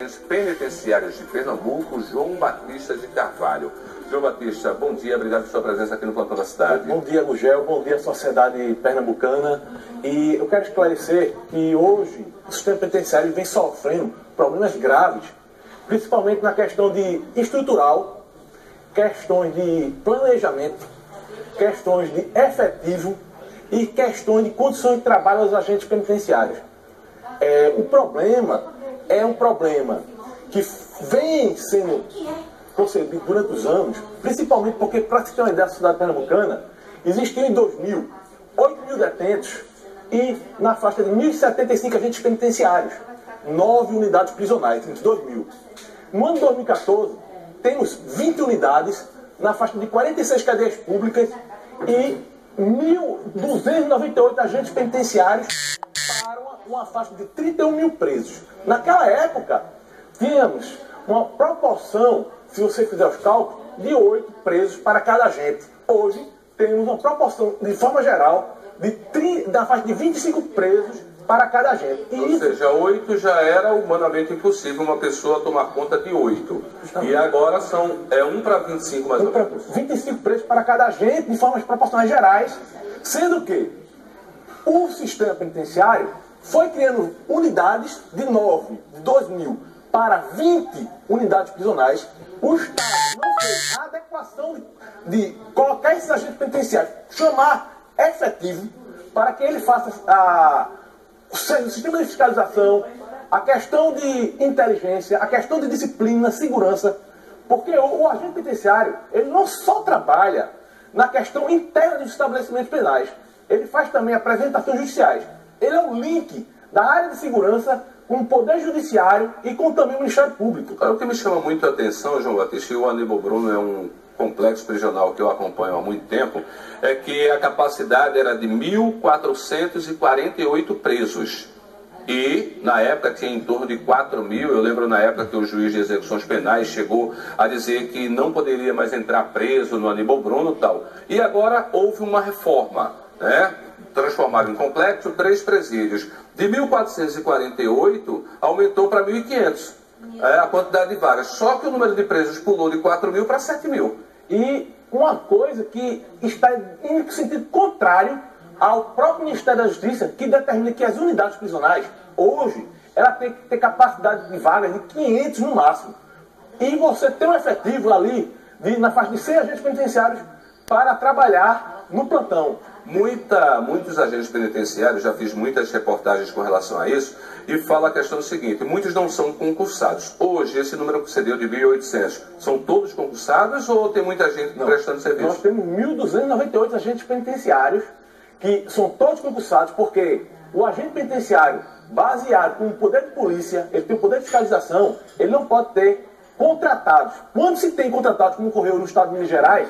Penitenciários de Pernambuco, João Batista de Carvalho. João Batista, bom dia, obrigado por sua presença aqui no Plantão da Cidade. Bom dia, Gugel, bom dia, sociedade pernambucana. E eu quero esclarecer que hoje o sistema penitenciário vem sofrendo problemas graves, principalmente na questão de estrutural, questões de planejamento, questões de efetivo e questões de condições de trabalho aos agentes penitenciários. O problema é um problema que vem sendo procedido durante os anos, principalmente porque, para se ter uma ideia da cidade pernambucana, existiam em 2000 8.000 detentos e na faixa de 1.075 agentes penitenciários, 9 unidades prisionais entre 2000. No ano de 2014, temos 20 unidades na faixa de 46 cadeias públicas e 1.298 agentes penitenciários para uma faixa de 31 mil presos. Naquela época, tínhamos uma proporção, se você fizer os cálculos, de 8 presos para cada agente. Hoje, temos uma proporção, de forma geral, da faixa de 25 presos para cada agente. Ou seja, 8 já era humanamente impossível uma pessoa tomar conta de 8. Justamente. E agora são 1 para 25 mais ou menos. 25 presos para cada agente, de formas proporcionais gerais, sendo que o sistema penitenciário foi criando unidades de 9, de 2000 para 20 unidades prisionais. O Estado não fez a adequação de colocar esses agentes penitenciários, chamar efetivo, para que ele faça o sistema de fiscalização, a questão de inteligência, a questão de disciplina, segurança, porque o agente penitenciário, ele não só trabalha na questão interna dos estabelecimentos penais, ele faz também apresentações judiciais. Ele é um link da área de segurança com o Poder Judiciário e com também o Ministério Público. O que me chama muito a atenção, João Batista, e o Aníbal Bruno é um complexo prisional que eu acompanho há muito tempo, é que a capacidade era de 1.448 presos. E, na época, tinha em torno de 4.000. Eu lembro na época que o juiz de execuções penais chegou a dizer que não poderia mais entrar preso no Aníbal Bruno e tal. E agora houve uma reforma, né? Transformaram em complexo 3 presídios. De 1.448 aumentou para 1.500 a quantidade de vagas. Só que o número de presos pulou de 4.000 para 7.000. E uma coisa que está em sentido contrário ao próprio Ministério da Justiça, que determina que as unidades prisionais, hoje, ela tem que ter capacidade de vagas de 500 no máximo. E você tem um efetivo ali, na faixa de 100 agentes penitenciários, para trabalhar no plantão. Muitos agentes penitenciários, já fiz muitas reportagens com relação a isso, e fala a questão do seguinte: muitos não são concursados. Hoje, esse número que você deu de 1.800, são todos concursados ou tem muita gente prestando serviço? Nós temos 1.298 agentes penitenciários, que são todos concursados, porque o agente penitenciário, baseado com o poder de polícia, ele tem o poder de fiscalização, ele não pode ter contratados. Quando se tem contratados, como ocorreu no estado de Minas Gerais,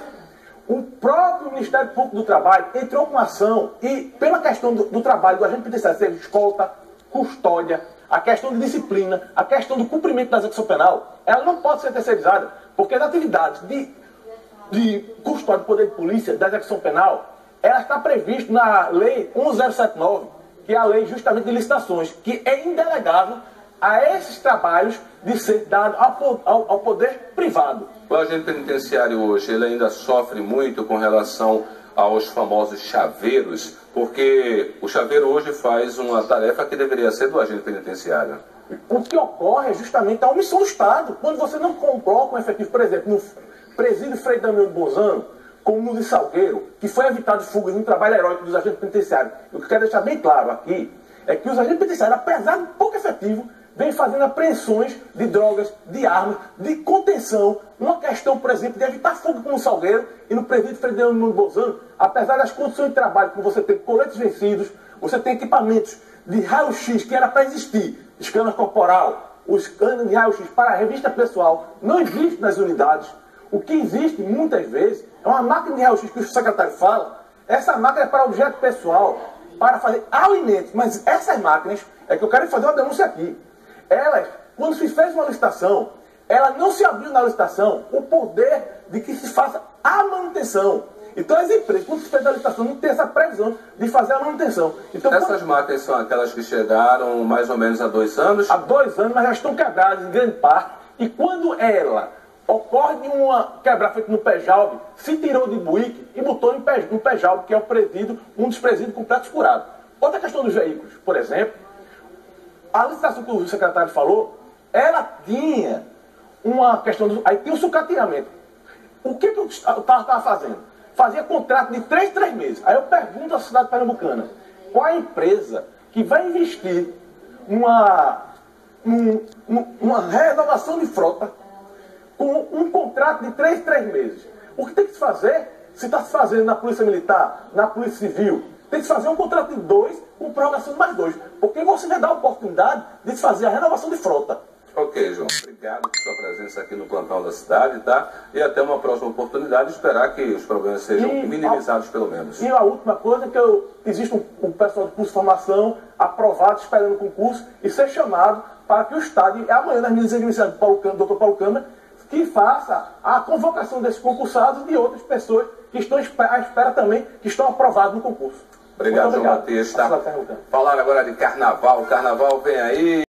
o próprio Ministério Público do Trabalho entrou com ação e, pela questão do trabalho do agente penitenciário ser escolta, custódia, a questão de disciplina, a questão do cumprimento da execução penal, ela não pode ser terceirizada, porque as atividades de custódia do poder de polícia, da execução penal, ela está prevista na Lei 1.079, que é a lei justamente de licitações, que é indelegável a esses trabalhos de ser dado ao poder privado. O agente penitenciário hoje, ele ainda sofre muito com relação aos famosos chaveiros, porque o chaveiro hoje faz uma tarefa que deveria ser do agente penitenciário. O que ocorre é justamente a omissão do Estado. Quando você não coloca um efetivo, por exemplo, no presídio Frei Damião de Bozano, como no de Salgueiro, que foi evitado fugas no trabalho heróico dos agentes penitenciários. O que eu quero deixar bem claro aqui é que os agentes penitenciários, apesar de pouco efetivo, vem fazendo apreensões de drogas, de armas, de contenção. Uma questão, por exemplo, de evitar fuga como no Salgueiro e no presídio Frei Damião de Bozano, apesar das condições de trabalho, que você tem coletes vencidos, você tem equipamentos de raio-x que era para existir, escâner corporal, o escâner de raio-x para a revista pessoal, não existe nas unidades. O que existe, muitas vezes, é uma máquina de raio-x que o secretário fala. Essa máquina é para objeto pessoal, para fazer alimentos. Mas essas máquinas, é que eu quero fazer uma denúncia aqui. Elas, quando se fez uma licitação, ela não se abriu na licitação o poder de que se faça a manutenção. Então as empresas, quando se fez a licitação, não tem essa previsão de fazer a manutenção. Então, essas máquinas são aquelas que chegaram mais ou menos há 2 anos? Há 2 anos, mas já estão quebradas em grande parte. E quando ela ocorre de uma quebra feita no Pejalb, se tirou de buíque e botou no Pejalb, que é o presídio, um dos presídios complexos curados. Outra questão dos veículos, por exemplo, a licitação que o secretário falou, ela tinha uma questão, aí tinha um sucateamento. O que eu estava fazendo? Fazia contrato de 3 meses. Aí eu pergunto à cidade pernambucana, qual a empresa que vai investir numa renovação de frota com um contrato de 3 meses? O que tem que se fazer, se está se fazendo na Polícia Militar, na Polícia Civil, tem que se fazer um contrato de 2 com prorrogação de mais 2. Porque você vai dar a oportunidade de se fazer a renovação de frota. Ok, João. Obrigado por sua presença aqui no plantão da cidade, tá? E até uma próxima oportunidade, esperar que os problemas sejam minimizados pelo menos. E a última coisa é que existe um pessoal de curso de formação aprovado, esperando o concurso, e ser chamado para que o Estado, e amanhã nas minhas administrações, Dr. Paulo Câmara, que faça a convocação desses concursados e de outras pessoas que estão à espera também, que estão aprovados no concurso. Obrigado, João Matias. Tá? Falar agora de carnaval. O carnaval vem aí.